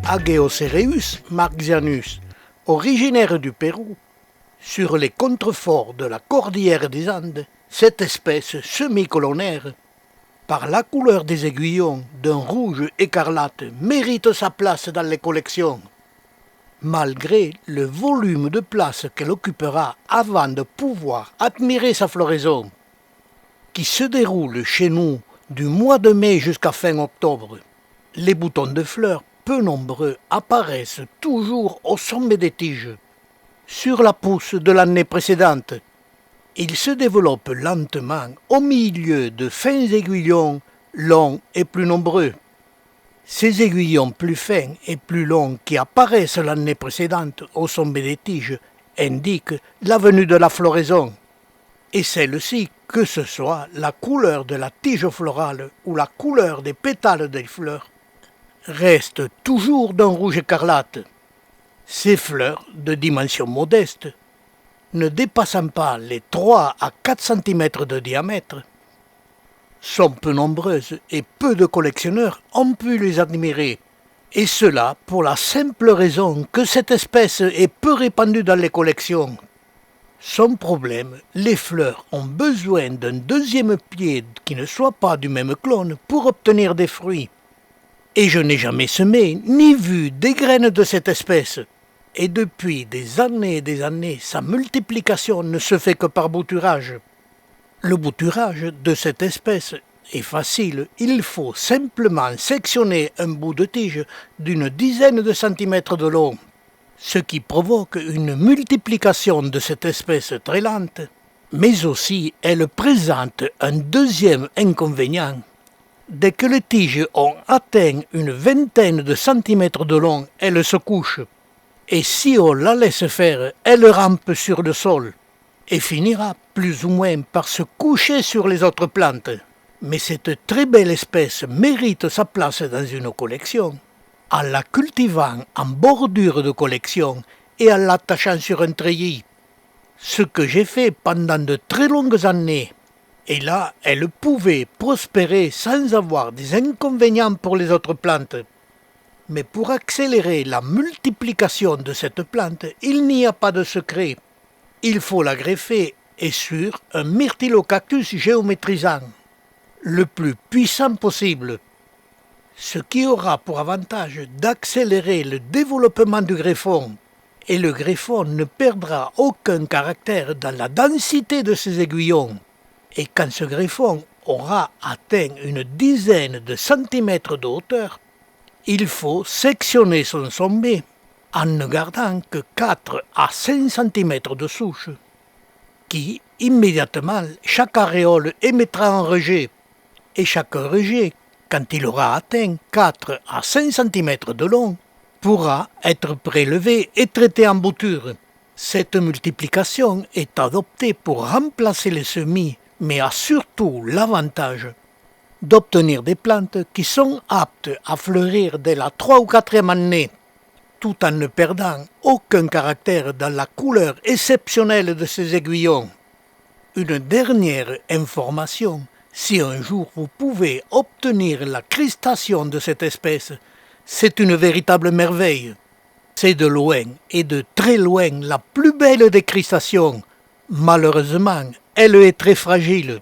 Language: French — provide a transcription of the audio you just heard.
Ageocereus marxianus, originaire du Pérou, sur les contreforts de la cordillère des Andes, cette espèce semi-colonnaire, par la couleur des aiguillons d'un rouge écarlate, mérite sa place dans les collections, malgré le volume de place qu'elle occupera avant de pouvoir admirer sa floraison, qui se déroule chez nous du mois de mai jusqu'à fin octobre. Les boutons de fleurs, peu nombreux, apparaissent toujours au sommet des tiges, sur la pousse de l'année précédente. Ils se développent lentement au milieu de fins aiguillons longs et plus nombreux. Ces aiguillons plus fins et plus longs qui apparaissent l'année précédente au sommet des tiges indiquent la venue de la floraison. Et celle-ci, que ce soit la couleur de la tige florale ou la couleur des pétales des fleurs, reste toujours d'un rouge écarlate. Ces fleurs, de dimension modeste, ne dépassant pas les 3 à 4 cm de diamètre, sont peu nombreuses et peu de collectionneurs ont pu les admirer. Et cela pour la simple raison que cette espèce est peu répandue dans les collections. Son problème, les fleurs ont besoin d'un deuxième pied qui ne soit pas du même clone pour obtenir des fruits. Et je n'ai jamais semé ni vu des graines de cette espèce. Et depuis des années, sa multiplication ne se fait que par bouturage. Le bouturage de cette espèce est facile. Il faut simplement sectionner un bout de tige d'une dizaine de centimètres de long, ce qui provoque une multiplication de cette espèce très lente, mais aussi elle présente un deuxième inconvénient. Dès que les tiges ont atteint une vingtaine de centimètres de long, elles se couchent. Et si on la laisse faire, elle rampe sur le sol et finira plus ou moins par se coucher sur les autres plantes. Mais cette très belle espèce mérite sa place dans une collection, en la cultivant en bordure de collection et en l'attachant sur un treillis. Ce que j'ai fait pendant de très longues années. Et là, elle pouvait prospérer sans avoir des inconvénients pour les autres plantes. Mais pour accélérer la multiplication de cette plante, il n'y a pas de secret. Il faut la greffer et sur un myrtillocactus géométrisant, le plus puissant possible, ce qui aura pour avantage d'accélérer le développement du greffon. Et le greffon ne perdra aucun caractère dans la densité de ses aiguillons. Et quand ce greffon aura atteint une dizaine de centimètres de hauteur, il faut sectionner son sommet en ne gardant que 4 à 5 cm de souche, qui, immédiatement, chaque aréole émettra un rejet, et chaque rejet, quand il aura atteint 4 à 5 cm de long, pourra être prélevé et traité en bouture. Cette multiplication est adoptée pour remplacer les semis, mais a surtout l'avantage d'obtenir des plantes qui sont aptes à fleurir dès la 3 ou 4e année, tout en ne perdant aucun caractère dans la couleur exceptionnelle de ces aiguillons. Une dernière information, si un jour vous pouvez obtenir la cristation de cette espèce, c'est une véritable merveille. C'est de loin et de très loin la plus belle des cristations. Malheureusement, elle est très fragile,